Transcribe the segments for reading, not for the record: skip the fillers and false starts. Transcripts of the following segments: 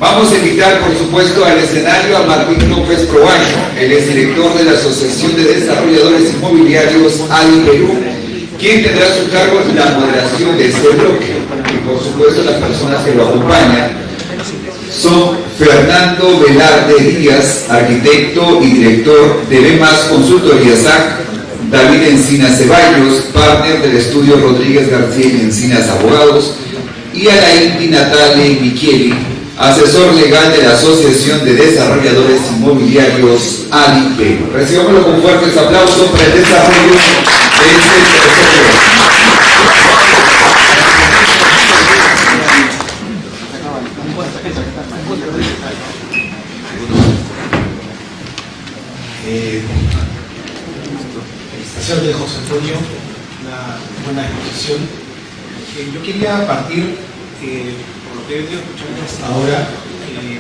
Vamos a invitar, por supuesto, al escenario a Martín López Proaño. Él es director de la Asociación de Desarrolladores Inmobiliarios ADI Perú, quien tendrá a su cargo la moderación de este bloque. Y por supuesto, las personas que lo acompañan son Fernando Velarde Díaz, arquitecto y director de BEMAS Consultoría SAC, David Encinas Ceballos, partner del estudio Rodríguez García y Encinas Abogados, y Alain Di Natale Micheli, asesor legal de la Asociación de Desarrolladores Inmobiliarios ADI Perú. Recibámoslo con fuertes aplausos para el desarrollo de este tercer bloque. Felicitaciones de José Antonio, una buena exposición. Yo quería partir, por lo que he venido escuchando hasta ahora, que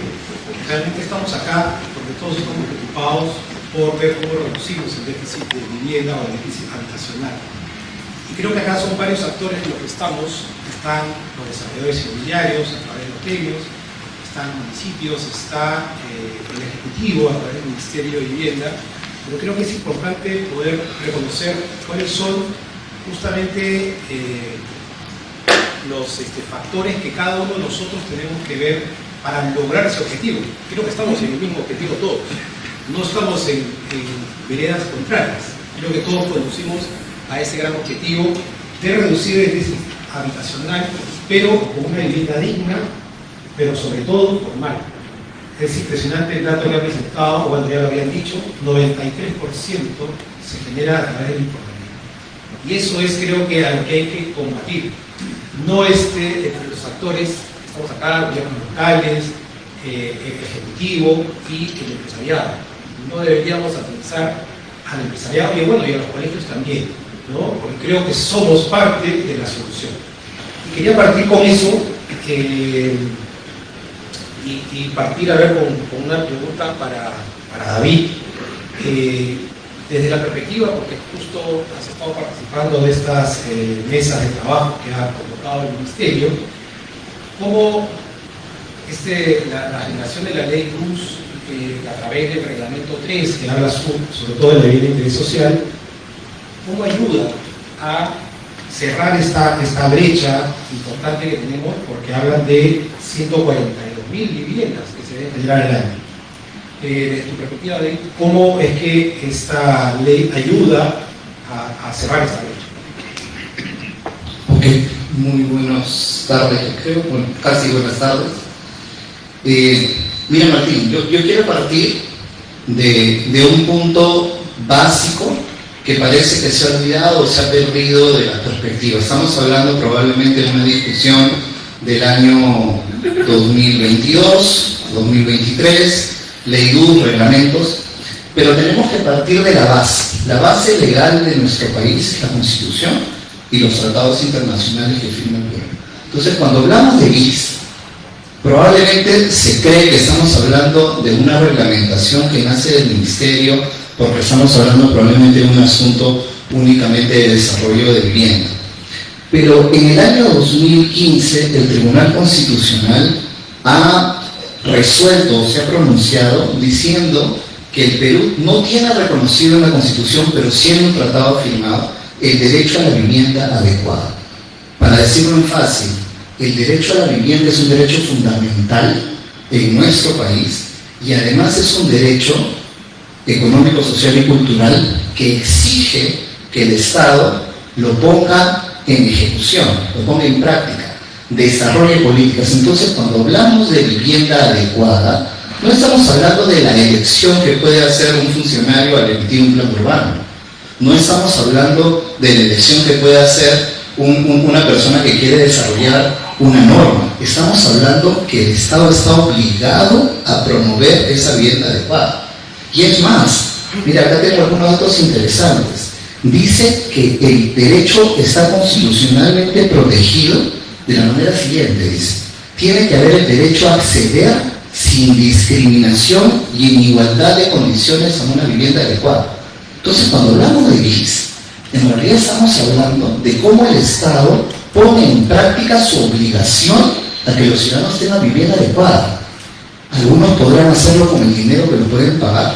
realmente estamos acá porque todos estamos preocupados por ver cómo reducimos el déficit de vivienda o el déficit habitacional. Y creo que acá son varios actores en los que estamos. Están los desarrolladores inmobiliarios a través de los gremios, están municipios, está el Ejecutivo a través del Ministerio de Vivienda, pero creo que es importante poder reconocer cuáles son justamente los factores que cada uno de nosotros tenemos que ver para lograr ese objetivo. Creo que estamos en el mismo objetivo todos, no estamos en veredas contrarias. Creo que todos conducimos a ese gran objetivo de reducir el déficit habitacional, pero con una vivienda digna, pero sobre todo formal. Es impresionante el dato que han presentado, o bueno, ya lo habían dicho, 93% se genera a través del informalidad. Y eso es, creo que, a lo que hay que combatir. No entre los actores, estamos acá, gobiernos locales, el Ejecutivo y el empresariado. No deberíamos atentar al empresariado y bueno, y a los colegios también, ¿no? Porque creo que somos parte de la solución. Y quería partir con eso, y partir a ver con una pregunta para David, desde la perspectiva, porque justo has estado participando de estas mesas de trabajo que ha convocado el Ministerio, cómo la generación de la ley RUS, a través del reglamento 3, que habla sobre todo de la ley de interés social, cómo ayuda a cerrar esta brecha importante que tenemos, porque hablan de 142.000 viviendas que se deben generar al año. Desde tu perspectiva, David, ¿cómo es que esta ley ayuda a cerrar esta brecha? Ok, muy buenas tardes, creo, bueno, casi buenas tardes. Mira, Martín, yo quiero partir de un punto básico que parece que se ha olvidado o se ha perdido de la perspectiva. Estamos hablando probablemente de una discusión del año 2022, 2023, ley RUS, reglamentos, pero tenemos que partir de la base. La base legal de nuestro país es la Constitución y los tratados internacionales que firma el Perú. Entonces, cuando hablamos de BIS, probablemente se cree que estamos hablando de una reglamentación que nace del Ministerio, porque estamos hablando probablemente de un asunto únicamente de desarrollo de vivienda. Pero en el año 2015 el Tribunal Constitucional ha resuelto, se ha pronunciado diciendo que el Perú no tiene reconocido en la Constitución, pero sí en un tratado firmado, el derecho a la vivienda adecuada. Para decirlo en fácil, el derecho a la vivienda es un derecho fundamental en nuestro país y además es un derecho económico, social y cultural que exige que el Estado lo ponga en ejecución, lo ponga en práctica, desarrolle políticas. Entonces, cuando hablamos de vivienda adecuada, no estamos hablando de la elección que puede hacer un funcionario al emitir un plan urbano, no estamos hablando de la elección que puede hacer una persona que quiere desarrollar una norma. Estamos hablando que el Estado está obligado a promover esa vivienda adecuada. Y es más, mira, acá tengo algunos datos interesantes. Dice que el derecho está constitucionalmente protegido de la manera siguiente, dice: tiene que haber el derecho a acceder sin discriminación y en igualdad de condiciones a una vivienda adecuada. Entonces, cuando hablamos de BIS, en realidad estamos hablando de cómo el Estado pone en práctica su obligación a que los ciudadanos tengan vivienda adecuada. Algunos podrán hacerlo con el dinero que lo pueden pagar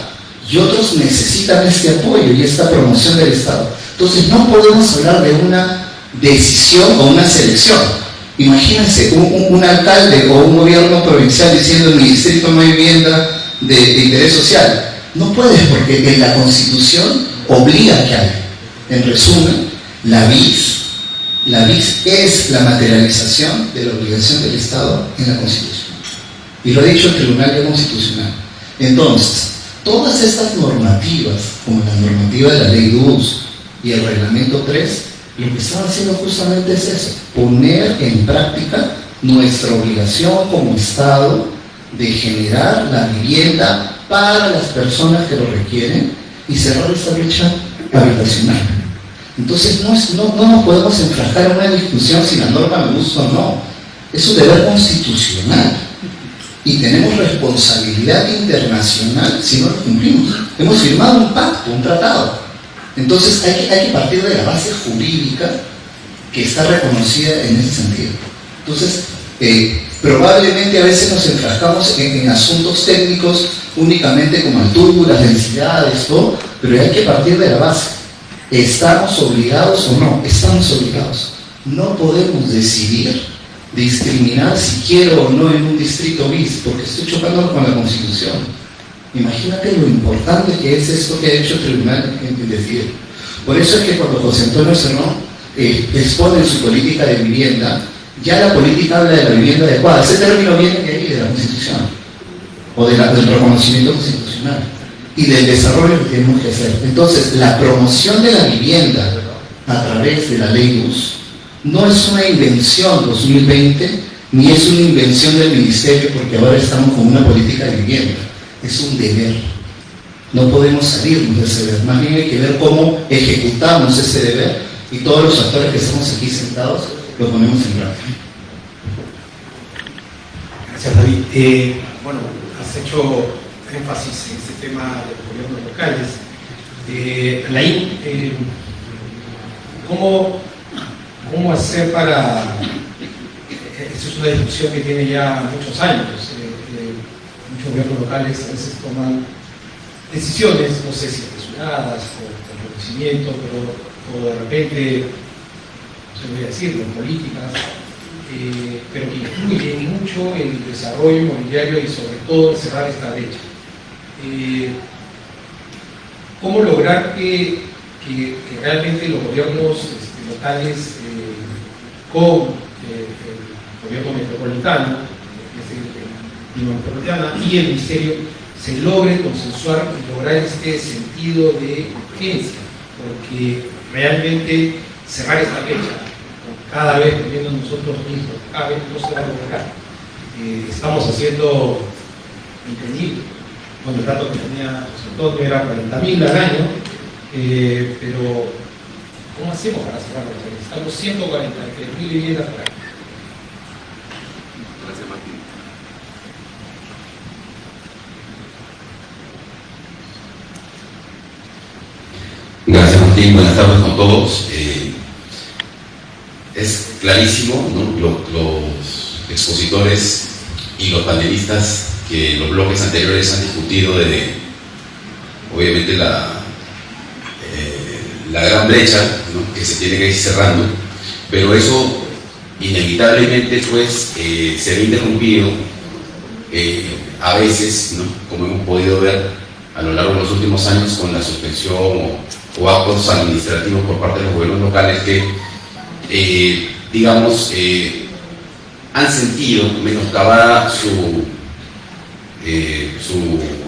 y otros necesitan este apoyo y esta promoción del Estado. Entonces no podemos hablar de una decisión o una selección. Imagínense un alcalde o un gobierno provincial diciendo en mi distrito no hay vivienda de interés social. No puedes, porque en la Constitución obliga a que haya. En resumen, la BIS es la materialización de la obligación del Estado en la Constitución. Y lo ha dicho el Tribunal Constitucional. Entonces, todas estas normativas, como la normativa de la Ley DUS y el Reglamento 3, lo que están haciendo justamente es eso, poner en práctica nuestra obligación como Estado de generar la vivienda para las personas que lo requieren y cerrar esta brecha habitacional. Entonces no nos podemos enfrascar en una discusión si la norma me gusta o no. Es un deber constitucional y tenemos responsabilidad internacional si no lo cumplimos. Hemos firmado un pacto, un tratado. Entonces hay que partir de la base jurídica que está reconocida en ese sentido. Entonces, probablemente a veces nos enfrascamos en asuntos técnicos únicamente como alturas, densidades, todo, pero hay que partir de la base. ¿Estamos obligados o no? Estamos obligados. No podemos decidir discriminar si quiero o no en un distrito bis, porque estoy chocando con la Constitución. Imagínate lo importante que es esto que ha hecho el tribunal en decidir. Por eso es que cuando José Antonio Cerrón expone su política de vivienda, ya la política habla de la vivienda adecuada. Ese término viene de ahí, de la Constitución, o del reconocimiento constitucional, y del desarrollo que tenemos que hacer. Entonces, la promoción de la vivienda a través de la Ley DUS no es una invención 2020, ni es una invención del Ministerio, porque ahora estamos con una política de vivienda. Es un deber. No podemos salirnos de ese deber. Más bien hay que ver cómo ejecutamos ese deber y todos los actores que estamos aquí sentados lo ponemos en práctica. Gracias, David. Bueno, has hecho énfasis en este tema de los gobiernos locales. Alain, ¿cómo hacer para... Esta es una discusión que tiene ya muchos años. Muchos gobiernos locales a veces toman decisiones, no sé si apresuradas o con conocimiento, pero de repente, no sé, voy a decirlo, políticas, pero que influyen mucho el desarrollo inmobiliario y sobre todo en cerrar esta brecha. ¿Cómo lograr que realmente los gobiernos locales con el gobierno metropolitano y el Ministerio se logre consensuar y lograr este sentido de urgencia? Porque realmente cerrar esta brecha, cada vez viendo nosotros mismos, cada vez no se va a lograr. Estamos haciendo increíble. Bueno, el dato que tenía José Antonio era 40.000 al año, pero ¿cómo hacemos para cerrar la brecha? Estamos 143.000 viviendas por año. Gracias, Martín. Buenas tardes con todos. Es clarísimo, ¿no? Los expositores y los panelistas que en los bloques anteriores han discutido de, obviamente, la gran brecha, ¿no?, que se tiene que ir cerrando, pero eso inevitablemente pues se ve interrumpido a veces, ¿no?, como hemos podido ver a lo largo de los últimos años, con la suspensión o actos administrativos por parte de los gobiernos locales que, digamos, han sentido menoscabada su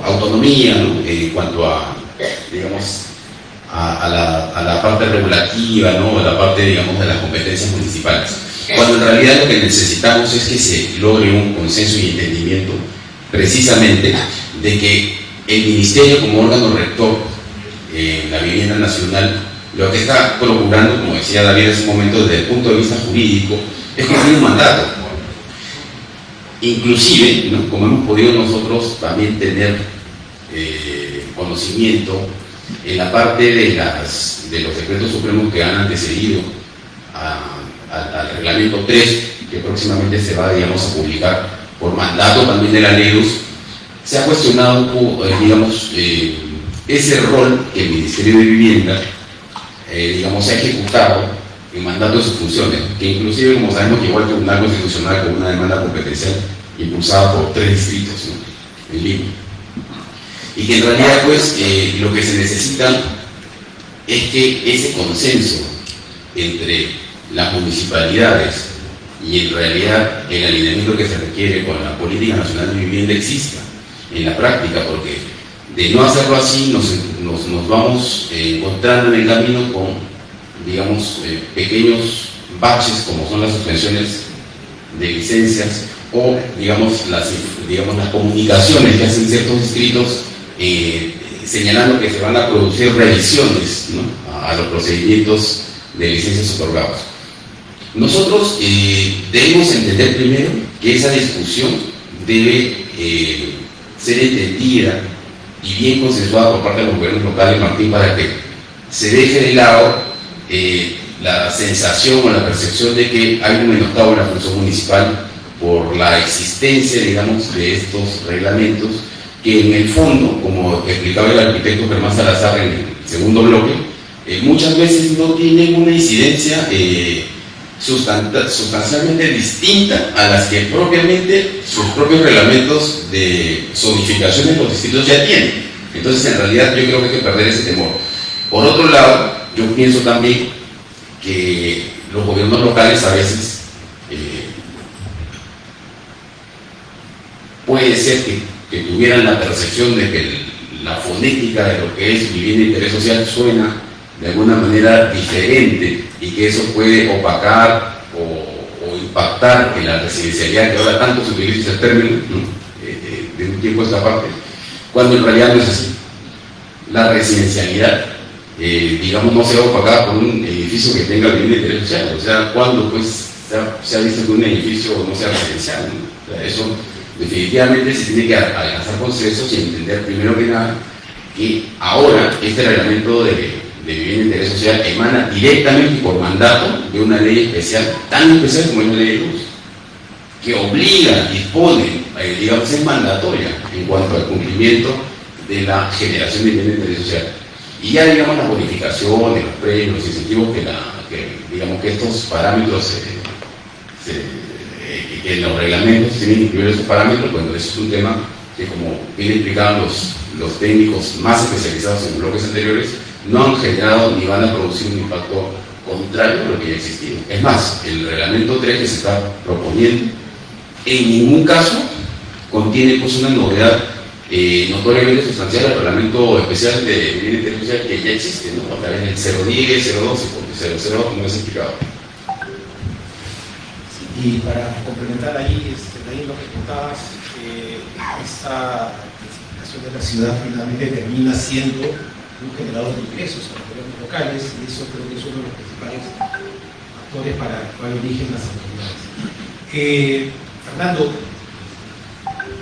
autonomía, ¿no?, en cuanto a, digamos, a la parte regulativa, ¿no?, a la parte, digamos, de las competencias municipales. Cuando en realidad lo que necesitamos es que se logre un consenso y entendimiento precisamente de que el Ministerio, como órgano rector en la vivienda nacional, lo que está procurando, como decía David hace un momento, desde el punto de vista jurídico, es cumplir un mandato. Inclusive, ¿no?, como hemos podido nosotros también tener conocimiento en la parte de los decretos supremos que han antecedido al reglamento 3, que próximamente se va, digamos, a publicar por mandato también de la ley DUS, se ha cuestionado un poco, digamos, ese rol que el Ministerio de Vivienda, digamos, se ha ejecutado en mandato de sus funciones, que inclusive, como sabemos, llegó al Tribunal Constitucional con una demanda competencial impulsada por 3 distritos, ¿no?, en Lima. Y que en realidad, pues, lo que se necesita es que ese consenso entre las municipalidades y en realidad el alineamiento que se requiere con la Política Nacional de Vivienda exista en la práctica, porque de no hacerlo así nos vamos encontrando en el camino con, digamos, pequeños baches como son las suspensiones de licencias o, digamos, las comunicaciones que hacen ciertos distritos señalando que se van a producir revisiones, ¿no?, a los procedimientos de licencias otorgadas. Nosotros debemos entender primero que esa discusión debe ser entendida y bien consensuada por parte de los gobiernos locales, Martín, para que se deje de lado la sensación o la percepción de que hay un menoscabo en la función municipal por la existencia, digamos, de estos reglamentos que en el fondo, como explicaba el arquitecto Germán Salazar en el segundo bloque, muchas veces no tienen una incidencia sustancialmente distinta a las que propiamente sus propios reglamentos de zonificación en los distritos ya tienen. Entonces, en realidad, yo creo que hay que perder ese temor. Por otro lado, yo pienso también que los gobiernos locales a veces puede ser que tuvieran la percepción de que la fonética de lo que es vivienda de interés social suena de alguna manera diferente y que eso puede opacar o impactar en la residencialidad, que ahora tanto se utiliza ese término, ¿no?, de un tiempo a esta parte, cuando en realidad no es así. La residencialidad, digamos, no se va a opacar por un edificio que tenga vivienda de interés social. O sea, cuando pues se ha visto que un edificio no sea residencial, ¿no? O sea, eso definitivamente se tiene que alcanzar consensos y entender primero que nada que ahora este reglamento de vivienda de interés social emana directamente por mandato de una ley especial, tan especial como es la ley de luz, que obliga, dispone, digamos, es mandatoria en cuanto al cumplimiento de la generación de vivienda de interés social. Y ya, digamos, las bonificaciones, los premios, los incentivos digamos, que estos parámetros que en los reglamentos tienen que incluir esos parámetros, bueno, eso es un tema que, como bien explicaban los técnicos más especializados en bloques anteriores, no han generado ni van a producir un impacto contrario a lo que ya existía. Es más, el reglamento 3 que se está proponiendo en ningún caso contiene, pues, una novedad notoriamente sustancial al reglamento especial de vivienda de interés social que ya existe, ¿no?, a través del 010, 012, porque 002 como es explicado. Y para complementar ahí, lo que contabas, esta clasificación de la ciudad finalmente termina siendo un generador de ingresos a los gobiernos locales, y eso creo que es uno de los principales factores para el cual eligen las autoridades. Fernando,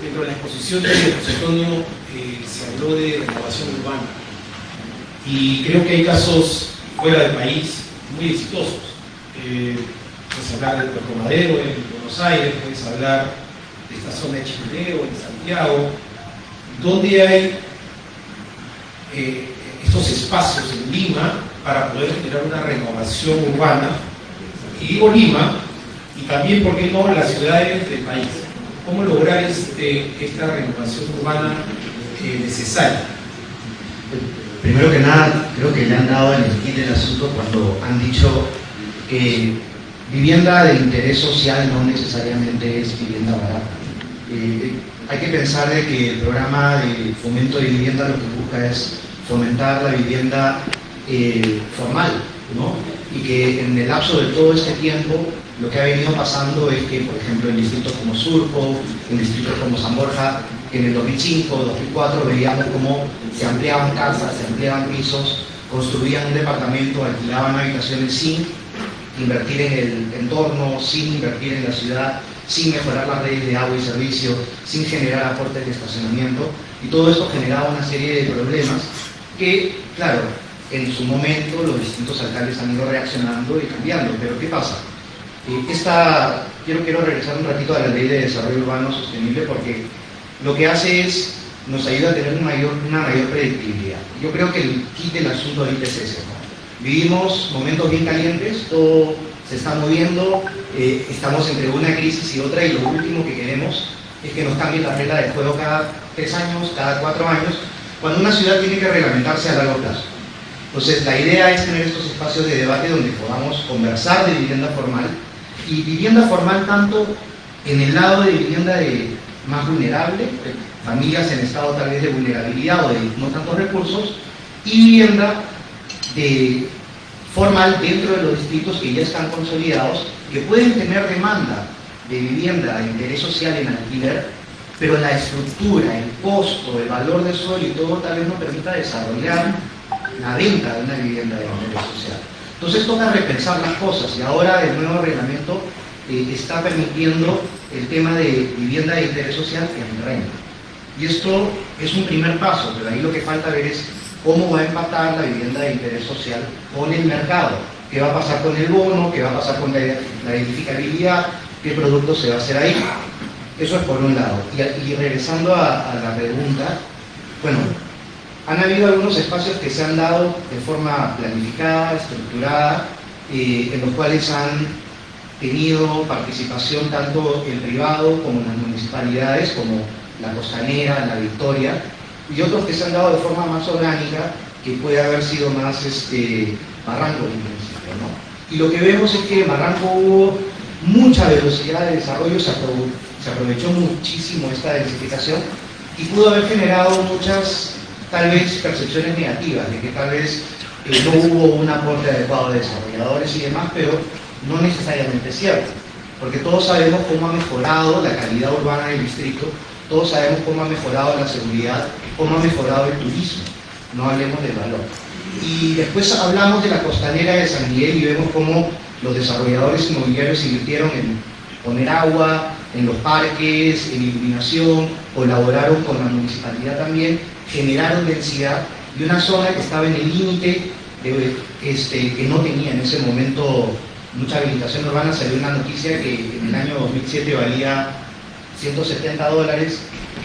dentro de la exposición de José Antonio se habló de renovación urbana, y creo que hay casos fuera del país muy exitosos. Puedes hablar de Puerto Madero en Buenos Aires, puedes hablar de esta zona de Chileo en Santiago, donde hay estos espacios en Lima para poder generar una renovación urbana. Y digo Lima, y también, ¿por qué no?, las ciudades del país. ¿Cómo lograr esta renovación urbana necesaria? Primero que nada, creo que le han dado el esquí del asunto cuando han dicho que vivienda de interés social no necesariamente es vivienda barata. Hay que pensar de que el programa de fomento de vivienda lo que busca es fomentar la vivienda formal, ¿no? Y que en el lapso de todo este tiempo lo que ha venido pasando es que, por ejemplo, en distritos como Surco, en distritos como San Borja, en el 2005, 2004 veíamos cómo se ampliaban casas, se ampliaban pisos, construían un departamento, alquilaban habitaciones sin invertir en el entorno, sin invertir en la ciudad, sin mejorar las redes de agua y servicio, sin generar aportes de estacionamiento, y todo esto generaba una serie de problemas que, claro, en su momento los distintos alcaldes han ido reaccionando y cambiando. Pero ¿qué pasa? Quiero regresar un ratito a la Ley de Desarrollo Urbano Sostenible, porque lo que hace es, nos ayuda a tener una mayor predictibilidad. Yo creo que el kit del asunto ahorita es ese, ¿no? Vivimos momentos bien calientes, todo se está moviendo, estamos entre una crisis y otra, y lo último que queremos es que nos cambien la regla de juego cada 3 años, cada 4 años, cuando una ciudad tiene que reglamentarse a largo plazo. Entonces, la idea es tener estos espacios de debate donde podamos conversar de vivienda formal, y vivienda formal tanto en el lado de vivienda más vulnerable, familias en estado tal vez de vulnerabilidad o de no tantos recursos, y vivienda formal dentro de los distritos que ya están consolidados, que pueden tener demanda de vivienda de interés social en alquiler, pero la estructura, el costo, el valor del suelo y todo tal vez no permita desarrollar la venta de una vivienda de interés social. Entonces toca repensar las cosas, y ahora el nuevo reglamento está permitiendo el tema de vivienda de interés social en renta. Y esto es un primer paso, pero ahí lo que falta ver es cómo va a empatar la vivienda de interés social con el mercado, qué va a pasar con el bono, qué va a pasar con la edificabilidad, qué producto se va a hacer ahí. Eso es por un lado. Y regresando a la pregunta, bueno, han habido algunos espacios que se han dado de forma planificada, estructurada, en los cuales han tenido participación tanto el privado como las municipalidades, como la Costanera, la Victoria, y otros que se han dado de forma más orgánica, que puede haber sido más Barranco en principio, ¿no? Y lo que vemos es que en Barranco hubo mucha velocidad de desarrollo, se aprovechó muchísimo esta densificación y pudo haber generado muchas, tal vez, percepciones negativas, de que tal vez no hubo un aporte adecuado de desarrolladores y demás, pero no necesariamente es cierto, porque todos sabemos cómo ha mejorado la calidad urbana del distrito, todos sabemos cómo ha mejorado la seguridad, cómo ha mejorado el turismo, no hablemos del valor. Y después hablamos de la Costanera de San Miguel y vemos cómo los desarrolladores inmobiliarios invirtieron en poner agua en los parques, en iluminación, colaboraron con la municipalidad también, generaron densidad, y una zona que estaba en el límite, que no tenía en ese momento mucha habilitación urbana. Salió una noticia que en el año 2007 valía $170,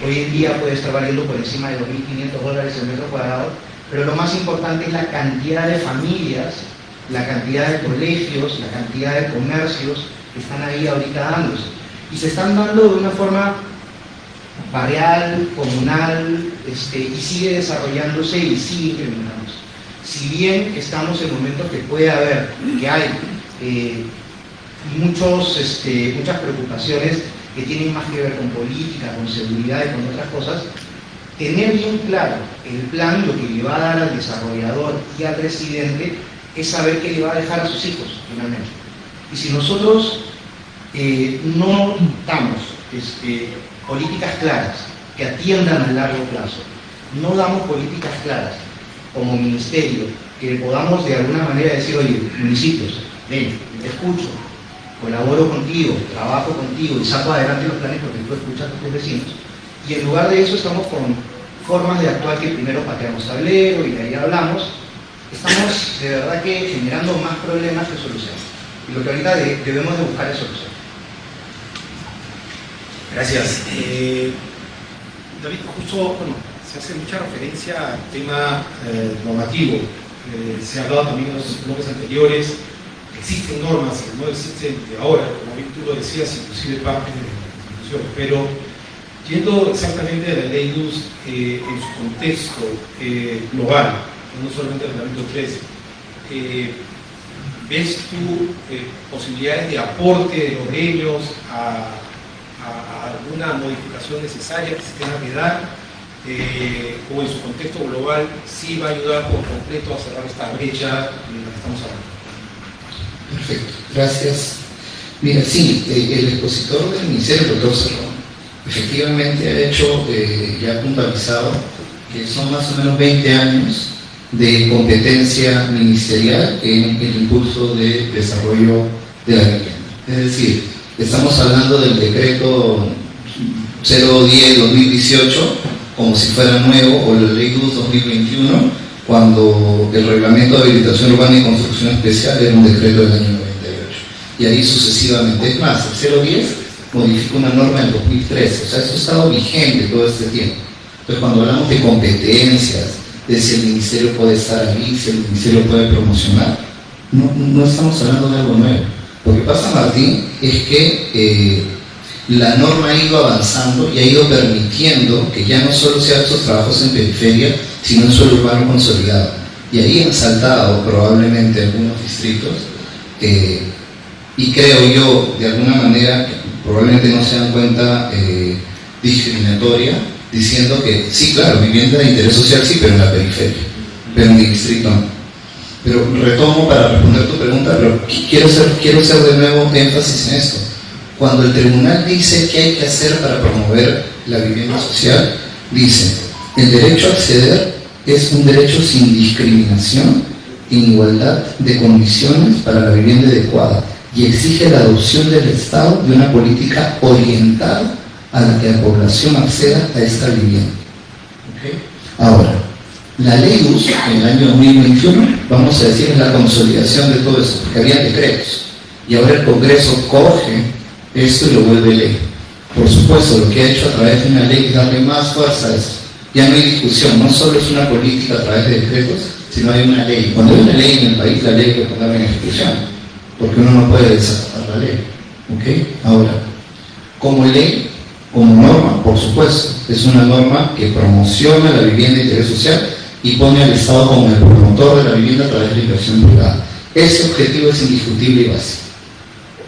hoy en día puede estar valiendo por encima de $2.500 el metro cuadrado, pero lo más importante es la cantidad de familias, la cantidad de colegios, la cantidad de comercios que están ahí ahorita dándose, y se están dando de una forma barrial, comunal, y sigue desarrollándose y sigue incrementándose. Si bien estamos en momentos que puede haber, que hay muchas preocupaciones que tienen más que ver con política, con seguridad y con otras cosas, tener bien claro el plan, lo que le va a dar al desarrollador y al residente, es saber qué le va a dejar a sus hijos, finalmente. Y si nosotros no damos políticas claras que atiendan a largo plazo, no damos políticas claras como ministerio, que podamos de alguna manera decir, oye, municipios, ven, te escucho, colaboro contigo, trabajo contigo y saco adelante los planes porque tú escuchas a tus vecinos. Y en lugar de eso estamos con formas de actuar que primero pateamos tablero y de ahí hablamos. Estamos de verdad que generando más problemas que soluciones. Y lo que ahorita debemos de buscar es solución. Gracias. David, justo, se hace mucha referencia al tema normativo. Se ha hablado también en los bloques anteriores. Existen normas que no existen de ahora, como bien tú lo decías, inclusive parte de la Constitución, pero yendo exactamente a la ley LUS en su contexto global, no solamente el reglamento 13, ¿ves tú posibilidades de aporte de los gremios a alguna modificación necesaria que se tenga que dar, o en su contexto global sí va a ayudar por completo a cerrar esta brecha de la que estamos hablando? Perfecto, gracias. Mira, sí, el expositor del Ministerio, el doctor Cerrón, efectivamente ha hecho, ya puntualizado, que son más o menos 20 años de competencia ministerial en el impulso de desarrollo de la vivienda. Es decir, estamos hablando del decreto 010-2018 como si fuera nuevo, o la ley LUS 2021, cuando el reglamento de habilitación urbana y construcción especial era un decreto del año 98, y ahí sucesivamente. Es más, el 010 modificó una norma en 2013, o sea, eso ha estado vigente todo este tiempo. Entonces, cuando hablamos de competencias, de si el ministerio puede estar ahí, si el ministerio puede promocionar, no estamos hablando de algo nuevo. Lo que pasa, Martín, es que la norma ha ido avanzando y ha ido permitiendo que ya no solo se hagan esos trabajos en periferia, sino en suelo urbano consolidado. Y ahí han saltado probablemente algunos distritos, y creo yo, de alguna manera, probablemente no se dan cuenta discriminatoria, diciendo que sí, claro, vivienda de interés social sí, pero en la periferia, pero en mi distrito no. Pero retomo para responder tu pregunta, pero quiero hacer de nuevo énfasis en esto. Cuando el tribunal dice qué hay que hacer para promover la vivienda social, dice, el derecho a acceder es un derecho sin discriminación, en igualdad de condiciones para la vivienda adecuada, y exige la adopción del Estado de una política orientada a la que la población acceda a esta vivienda. ¿Okay? Ahora, la ley US en el año 2021, vamos a decir, es la consolidación de todo esto, porque había decretos, y ahora el Congreso coge esto y lo vuelve ley. Por supuesto, lo que ha hecho a través de una ley es darle más fuerza a esto. Ya no hay discusión, no solo es una política a través de decretos, sino hay una ley. Cuando hay una ley en el país, la ley hay que ponerla en ejecución, porque uno no puede desacatar la ley. ¿Okay? Ahora, como ley, como norma, por supuesto, es una norma que promociona la vivienda de interés social y pone al Estado como el promotor de la vivienda a través de la inversión privada. Ese objetivo es indiscutible y básico.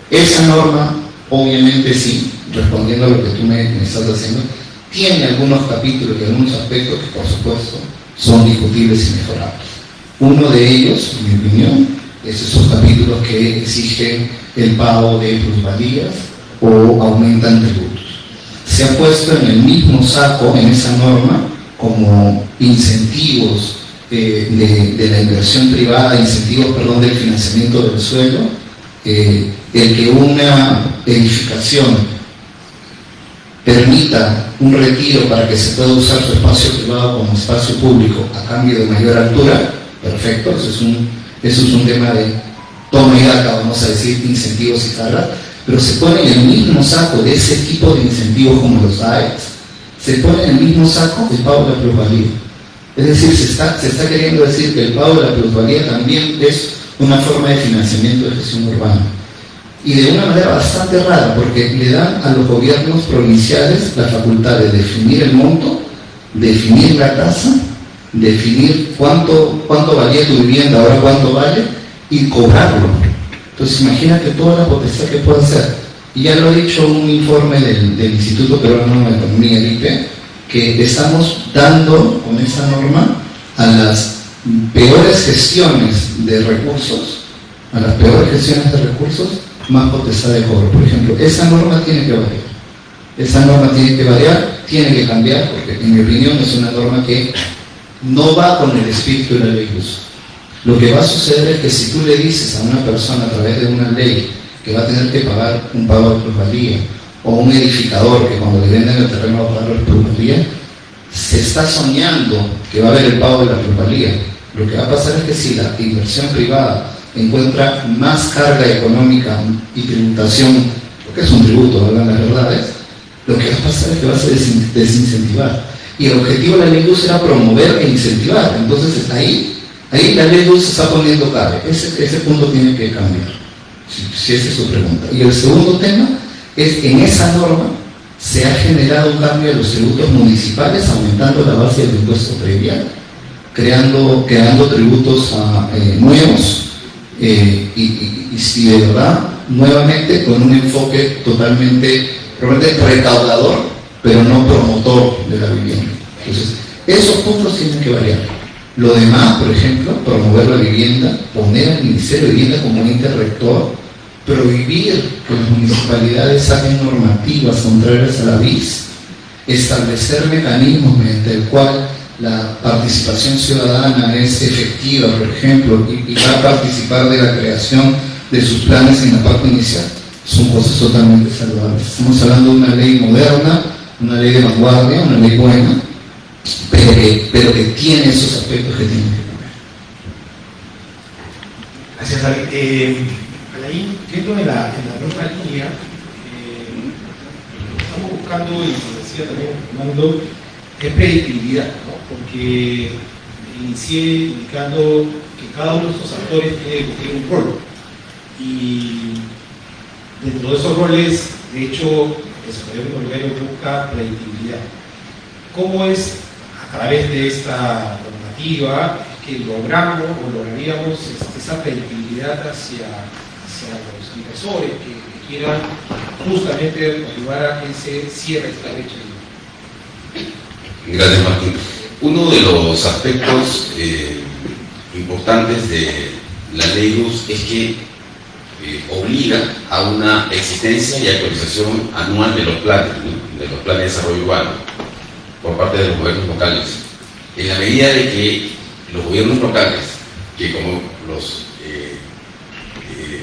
Esa norma, obviamente sí, respondiendo a lo que tú me estás haciendo, tiene algunos capítulos y algunos aspectos que, por supuesto, son discutibles y mejorables. Uno de ellos, en mi opinión, es esos capítulos que exigen el pago de plusvalías o aumentan tributos. Se ha puesto en el mismo saco, en esa norma, como incentivos de la inversión privada, incentivos, perdón, del financiamiento del suelo, el que una edificación permita un retiro para que se pueda usar su espacio privado como espacio público a cambio de mayor altura, perfecto, eso es un tema de toma y daca, vamos a decir, incentivos y cargas, pero se pone en el mismo saco de ese tipo de incentivos como los AES, se pone en el mismo saco el pago de la plusvalía. Es decir, se está queriendo decir que el pago de la plusvalía también es una forma de financiamiento de gestión urbana. Y de una manera bastante rara, porque le dan a los gobiernos provinciales la facultad de definir el monto, definir la tasa, definir cuánto valía tu vivienda, ahora cuánto vale, y cobrarlo. Entonces imagínate toda la potestad que puede hacer. Y ya lo ha dicho un informe del Instituto Peruano de Economía, el IPE, que estamos dando con esa norma a las peores gestiones de recursos, más potestad de cobro. Por ejemplo, esa norma tiene que variar, tiene que cambiar, porque en mi opinión es una norma que no va con el espíritu de la ley uso. Lo que va a suceder es que si tú le dices a una persona a través de una ley que va a tener que pagar un pago de plusvalía, o un edificador que cuando le venden el terreno va a pagar la plusvalía, se está soñando que va a haber el pago de la plusvalía. Lo que va a pasar es que si la inversión privada encuentra más carga económica y tributación, porque es un tributo, ¿verdad? Las verdades, lo que va a pasar es que va a desincentivar. Y el objetivo de la ley luz era promover e incentivar. Entonces ahí la ley luz se está poniendo clave. Ese punto tiene que cambiar, si esa es su pregunta. Y el segundo tema es que en esa norma se ha generado un cambio de los tributos municipales, aumentando la base del impuesto predial, creando tributos nuevos, y de verdad, nuevamente con un enfoque totalmente recaudador, pero no promotor de la vivienda. Entonces, esos puntos tienen que variar. Lo demás, por ejemplo, promover la vivienda, poner al Ministerio de Vivienda como ente rector, prohibir que las municipalidades saquen normativas contrarias a la BIS, establecer mecanismos mediante el cual la participación ciudadana es efectiva, por ejemplo, y va a participar de la creación de sus planes en la parte inicial, son cosas totalmente saludables. Estamos hablando de una ley moderna, una ley de vanguardia, una ley buena, pero que tiene esos aspectos que tienen que cambiar. Gracias, David. Alain, dentro de la misma línea, buscando, y lo decía también Fernando, es predictibilidad, ¿no? Porque inicié indicando que cada uno de estos actores tiene que cumplir un rol. Y dentro de esos roles, de hecho, el desarrollo inmobiliario busca predictibilidad. ¿Cómo es a través de esta normativa que logramos o lograríamos esa predictibilidad hacia los inversores que quieran justamente ayudar a que se cierre esta brecha? Gracias, Martín. Uno de los aspectos importantes de la ley LUS es que obliga a una existencia y actualización anual de los planes, ¿no? De los planes de desarrollo urbano por parte de los gobiernos locales. En la medida de que los gobiernos locales, que como los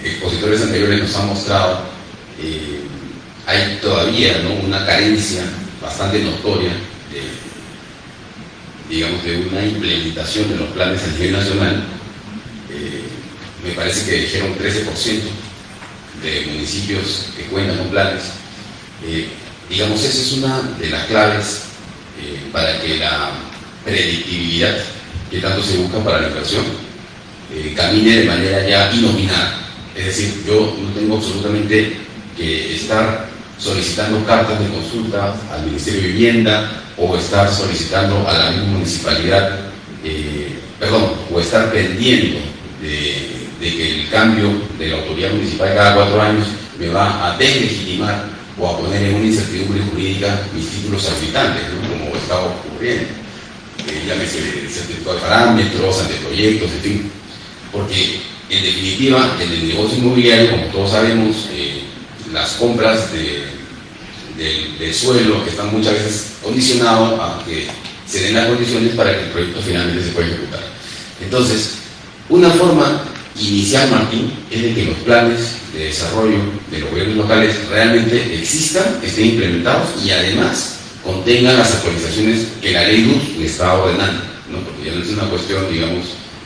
expositores anteriores nos han mostrado, hay todavía, ¿no?, una carencia bastante notoria de una implementación de los planes a nivel nacional. Me parece que dijeron 13% de municipios que cuentan con planes. Esa es una de las claves para que la predictibilidad que tanto se busca para la inversión camine de manera ya inominada. Es decir, yo no tengo absolutamente que estar solicitando cartas de consulta al Ministerio de Vivienda o estar solicitando a la misma municipalidad, o estar pendiente de que el cambio de la autoridad municipal cada 4 años me va a deslegitimar o a poner en una incertidumbre jurídica mis títulos habilitantes, ¿no?, como está ocurriendo. Llámese certificado de parámetros, anteproyectos, en fin. Porque, en definitiva, en el negocio inmobiliario, como todos sabemos, las compras del suelo que están muchas veces condicionados a que se den las condiciones para que el proyecto finalmente se pueda ejecutar. Entonces, una forma inicial, Martín, es de que los planes de desarrollo de los gobiernos locales realmente existan, estén implementados y además contengan las actualizaciones que la ley LUS le está ordenando, ¿no? Porque ya no es una cuestión,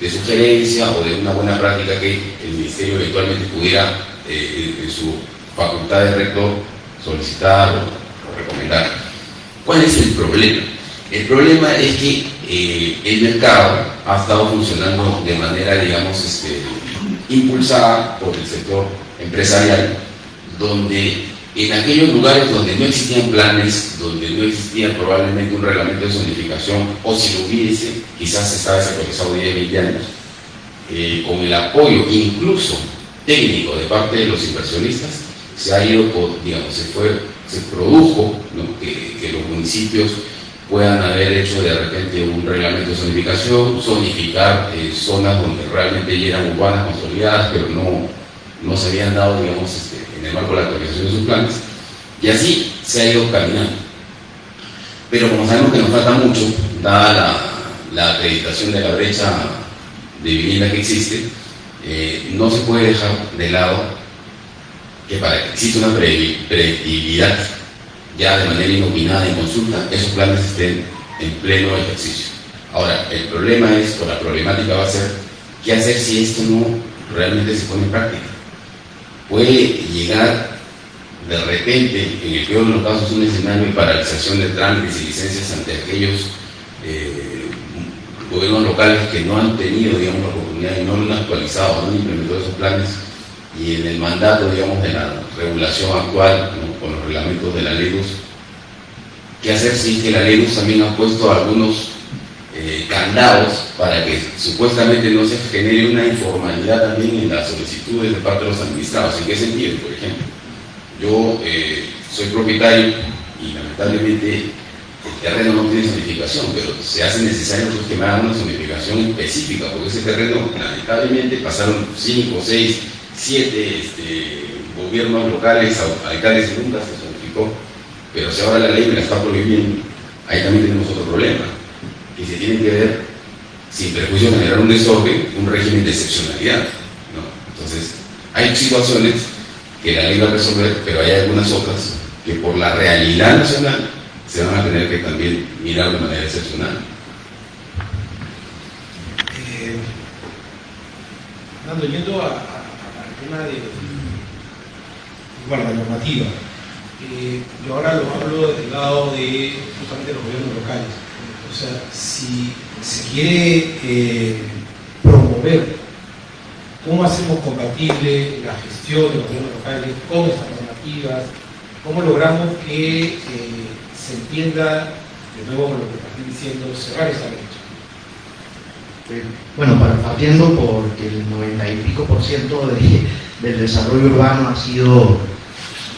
de sugerencia o de una buena práctica que el Ministerio eventualmente pudiera, en su facultad de rector, solicitar o recomendar. ¿Cuál es el problema? El problema es que el mercado ha estado funcionando de manera, impulsada por el sector empresarial, donde en aquellos lugares donde no existían planes, donde no existía probablemente un reglamento de zonificación, o si lo hubiese, quizás estaba desactualizado 10, 20 años, con el apoyo incluso técnico de parte de los inversionistas, se ha ido, se produjo, ¿no?, que los municipios puedan haber hecho de repente un reglamento de zonificación, zonificar zonas donde realmente ya eran urbanas consolidadas, pero no se habían dado, en el marco de la actualización de sus planes, y así se ha ido caminando. Pero como sabemos que nos falta mucho, dada la acreditación de la brecha de vivienda que existe, no se puede dejar de lado que para que exista una predictibilidad ya de manera inopinada en consulta, esos planes estén en pleno ejercicio. Ahora, el problema es, o la problemática va a ser, ¿qué hacer si esto no realmente se pone en práctica? Puede llegar de repente, en el peor de los casos, un escenario de paralización de trámites y licencias ante aquellos gobiernos locales que no han tenido, la oportunidad y no lo han actualizado, no han implementado esos planes, y en el mandato, de la regulación actual, ¿no?, con los reglamentos de la ley LUS. ¿Qué hacer si es que la ley LUS también ha puesto algunos candados para que supuestamente no se genere una informalidad también en las solicitudes de parte de los administrados? ¿En qué sentido? Por ejemplo, yo soy propietario y lamentablemente el terreno no tiene zonificación, pero se hace necesario que me hagan una zonificación específica, porque ese terreno lamentablemente pasaron 5, 6, 7 gobiernos locales, alcaldes, y nunca se zonificó. Pero si ahora la ley me la está prohibiendo, ahí también tenemos otro problema, que se tiene que ver, sin perjuicio de generar un desorden, un régimen de excepcionalidad, ¿no? Entonces, hay situaciones que la ley va a resolver, pero hay algunas otras que por la realidad nacional se van a tener que también mirar de manera excepcional. Yendo al tema de la normativa, yo ahora lo hablo desde el lado de justamente los gobiernos locales. O sea, si se quiere promover cómo hacemos compatible la gestión de los gobiernos locales con estas normativas, cómo logramos que se entienda, de nuevo con lo que estoy diciendo, cerrar esta brecha. Bueno, partiendo porque el 90 y pico % del desarrollo urbano ha sido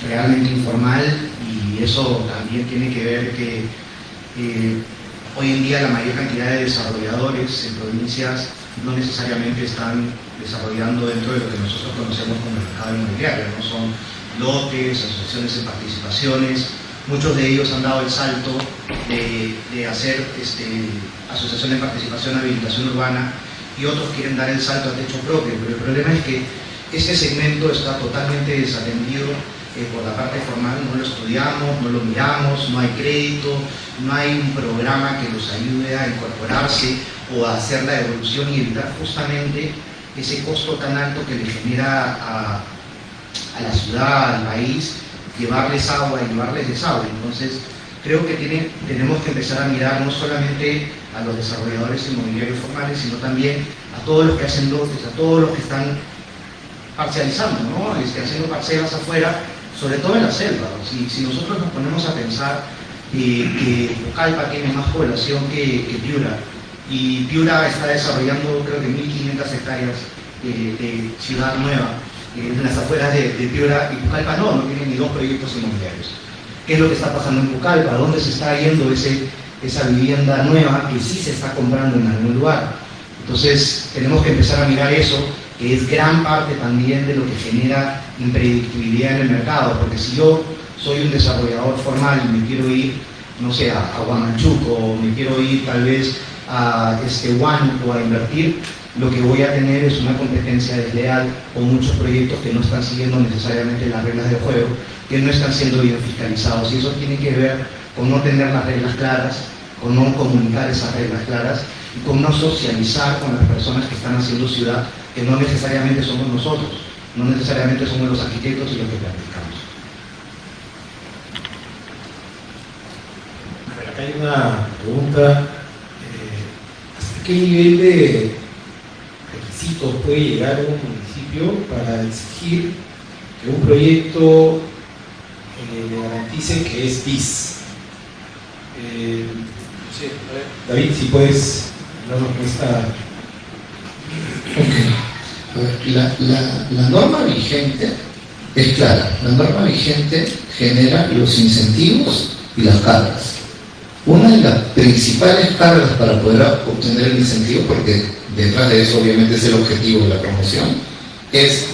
realmente informal, y eso también tiene que ver que hoy en día la mayor cantidad de desarrolladores en provincias no necesariamente están desarrollando dentro de lo que nosotros conocemos como el mercado inmobiliario, no son lotes, asociaciones en participaciones. Muchos de ellos han dado el salto de hacer asociación de participación, habilitación urbana, y otros quieren dar el salto a techo propio, pero el problema es que este segmento está totalmente desatendido por la parte formal. No lo estudiamos, no lo miramos, no hay crédito, no hay un programa que los ayude a incorporarse o a hacer la evolución y evitar justamente ese costo tan alto que le genera a la ciudad, al país, llevarles agua y llevarles desagüe. Entonces, creo que tenemos que empezar a mirar no solamente a los desarrolladores inmobiliarios formales, sino también a todos los que hacen lotes, a todos los que están parcializando, ¿no? Haciendo parcelas afuera, sobre todo en la selva. Si nosotros nos ponemos a pensar que Pucallpa tiene más población que Piura, y Piura está desarrollando creo que 1.500 hectáreas de ciudad nueva en las afueras de Piura, y Pucallpa no tiene ni 2 proyectos inmobiliarios. ¿Qué es lo que está pasando en Pucallpa? ¿A dónde se está yendo esa vivienda nueva que sí se está comprando en algún lugar? Entonces tenemos que empezar a mirar eso, que es gran parte también de lo que genera impredictibilidad en el mercado, porque si yo soy un desarrollador formal y me quiero ir, no sé, a Huamachuco, o me quiero ir tal vez a Huánuco a invertir, lo que voy a tener es una competencia desleal con muchos proyectos que no están siguiendo necesariamente las reglas del juego, que no están siendo bien fiscalizados, y eso tiene que ver con no tener las reglas claras, con no comunicar esas reglas claras y con no socializar con las personas que están haciendo ciudad, que no necesariamente somos nosotros, no necesariamente somos los arquitectos y los que planificamos. Acá hay una pregunta: ¿hasta qué nivel de requisitos puede llegar un municipio para exigir que un proyecto le garantice que es BIS? No sé, David, si puedes hablarnos con esta... La norma vigente es clara. La norma vigente genera los incentivos y las cargas. Una de las principales cargas para poder obtener el incentivo, porque detrás de eso obviamente es el objetivo de la promoción, es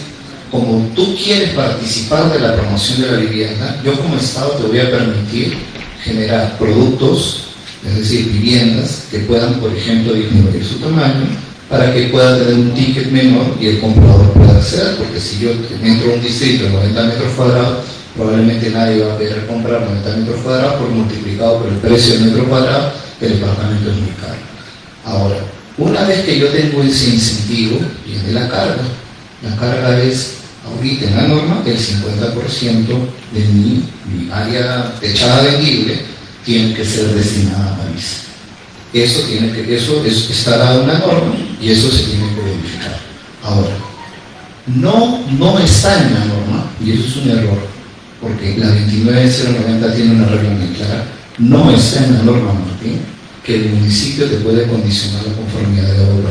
como tú quieres participar de la promoción de la vivienda, yo como Estado te voy a permitir generar productos, es decir, viviendas que puedan, por ejemplo, disminuir su tamaño, para que pueda tener un ticket menor y el comprador pueda acceder, porque si yo entro a un distrito de 90 metros cuadrados, probablemente nadie va a querer comprar 90 metros cuadrados por multiplicado por el precio del metro cuadrado, el departamento es muy caro. Ahora, una vez que yo tengo ese incentivo, viene la carga. La carga es, ahorita en la norma, el 50% de mi área techada vendible tiene que ser destinada a BIS. Eso está dado en la norma y eso se tiene que verificar. Ahora, no está en la norma, y eso es un error, porque la 29090 tiene una regla muy clara. No está en la norma, Martín, que el municipio te puede condicionar la conformidad de obra.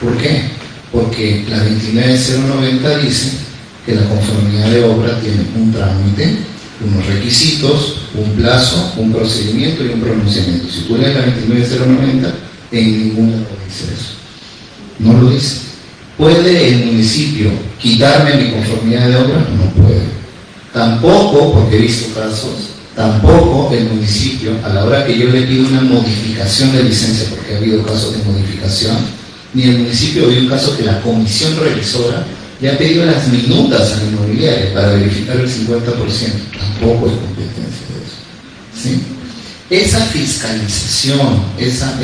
¿Por qué? Porque la 29090 dice que la conformidad de obra tiene un trámite, unos requisitos, un plazo, un procedimiento y un pronunciamiento. Si tú lees la 29090, en ninguna lo dice eso. No lo dice. ¿Puede el municipio quitarme mi conformidad de obra? No puede. Tampoco, porque he visto casos, tampoco el municipio, a la hora que yo le pido una modificación de licencia, porque ha habido casos de modificación, ni el municipio, hay un caso que la comisión revisora le ha pedido las minutas al inmobiliario para verificar el 50%, tampoco es competencia de eso. ¿Sí? Esa fiscalización, esa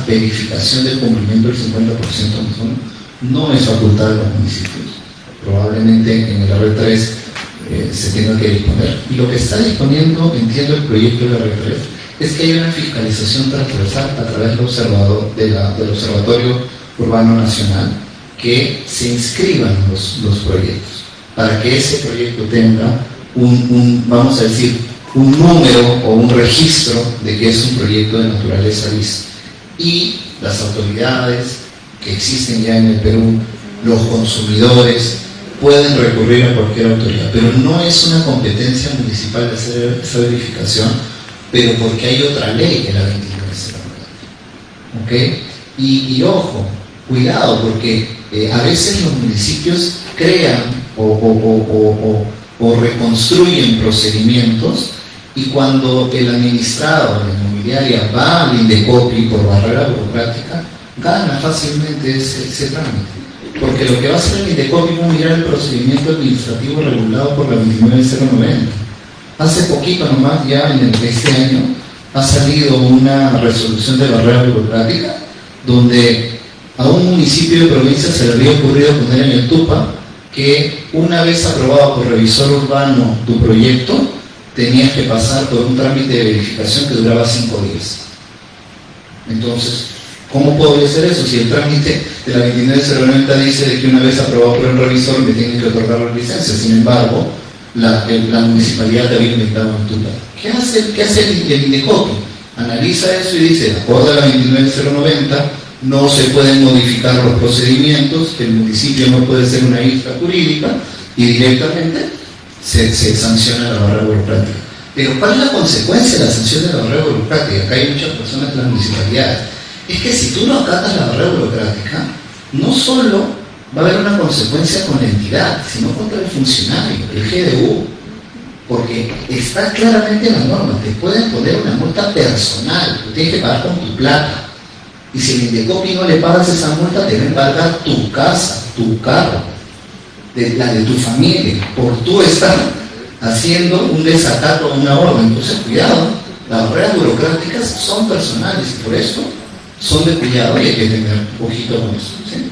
verificación del cumplimiento del 50% no es facultad de los municipios. Probablemente en el R3 se tenga que disponer. Y lo que está disponiendo, entiendo el proyecto de la REPRES, es que hay una fiscalización transversal a través del Observatorio Urbano Nacional, que se inscriban los proyectos, para que ese proyecto tenga vamos a decir, un número o un registro de que es un proyecto de naturaleza lisa. Y las autoridades que existen ya en el Perú, los consumidores, pueden recurrir a cualquier autoridad, pero no es una competencia municipal de hacer esa verificación, pero porque hay otra ley que la 2909. ¿Ok? Y ojo, cuidado, porque a veces los municipios crean o reconstruyen procedimientos, y cuando el administrado de la inmobiliaria va al Indecopi por barrera burocrática, gana fácilmente ese trámite. Porque lo que va a hacer el Indecopi es mirar el procedimiento administrativo regulado por la 29090. Hace poquito nomás, ya en este año, ha salido una resolución de barrera burocrática donde a un municipio de provincia se le había ocurrido poner en el TUPA que una vez aprobado por revisor urbano tu proyecto, tenías que pasar por un trámite de verificación que duraba 5 días. Entonces, ¿cómo podría ser eso? Si el trámite de la 29090 dice de que una vez aprobado por el revisor me tienen que otorgar la licencia, sin embargo, la municipalidad te había inventado un TUPA. ¿Qué hace el Indecopi? Analiza eso y dice, de acuerdo a la 29090, no se pueden modificar los procedimientos, que el municipio no puede ser una isla jurídica, y directamente se sanciona la barrera burocrática. Pero ¿cuál es la consecuencia de la sanción de la barrera burocrática? Acá hay muchas personas en las municipalidades. Es que si tú no acatas la barrera burocrática, no solo va a haber una consecuencia con la entidad, sino contra el funcionario, el GDU, porque está claramente en la norma, te pueden poner una multa personal, tú tienes que pagar con tu plata, y si el Indecopi no le pagas esa multa, te va a embargar tu casa, tu carro, la de tu familia, por tú estar haciendo un desacato a una orden. Entonces, cuidado, las barreras burocráticas son personales y por eso son de cuidado y hay que tener un poquito con eso. ¿Sí?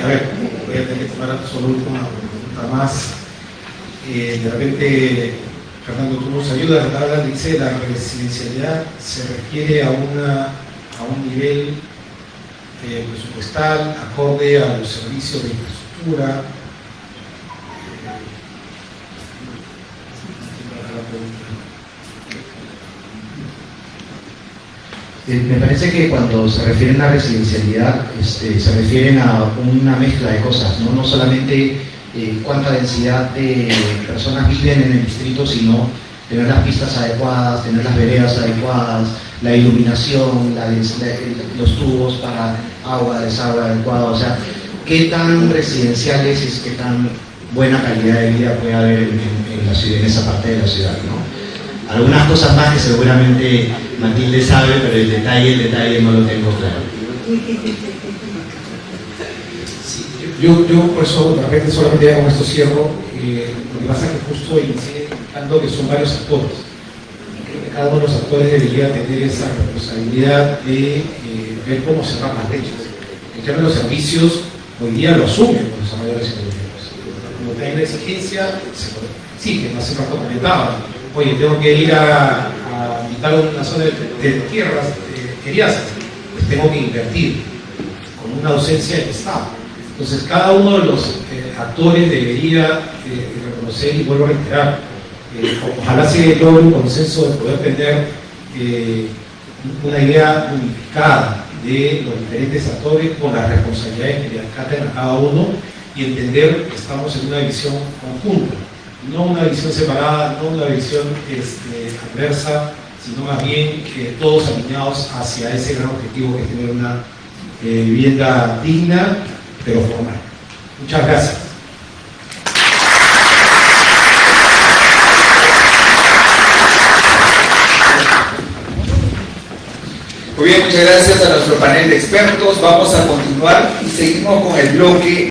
A ver, voy a tener que tomar solo una pregunta más. De repente, Fernando, tú nos ayudas. Dice, la residencialidad se refiere a un nivel presupuestal acorde a los servicios de infraestructura. Me parece que cuando se refieren a residencialidad se refieren a una mezcla de cosas, no solamente cuánta densidad de personas viven en el distrito, sino tener las pistas adecuadas, tener las veredas adecuadas, la iluminación, los tubos para agua, desagüe adecuado, o sea, qué tan residenciales es, qué tan buena calidad de vida puede haber en la ciudad, en esa parte de la ciudad, ¿no? Algunas cosas más que seguramente Matilde sabe, pero el detalle no lo tengo claro. Sí, yo por eso de repente solamente ya con esto cierro, lo que pasa es que justo inicié indicando que son varios actores. Creo que cada uno de los actores debería tener esa responsabilidad de ver cómo cerrar las brechas. En términos de los servicios, hoy día lo asumen los desarrolladores inmobiliarios. Como tienen la exigencia, se exige, hace rato comentaba. Oye, tengo que ir a visitar una zona de tierras queridas, pues tengo que invertir con una ausencia del Estado. Entonces, cada uno de los actores debería reconocer, y vuelvo a reiterar, ojalá se logre un consenso de poder tener una idea unificada de los diferentes actores con las responsabilidades que le acaten a cada uno y entender que estamos en una visión conjunta. No una visión separada, no una visión adversa, sino más bien todos alineados hacia ese gran objetivo que es tener una vivienda digna, pero formal. Muchas gracias. Muy bien, muchas gracias a nuestro panel de expertos. Vamos a continuar y seguimos con el bloque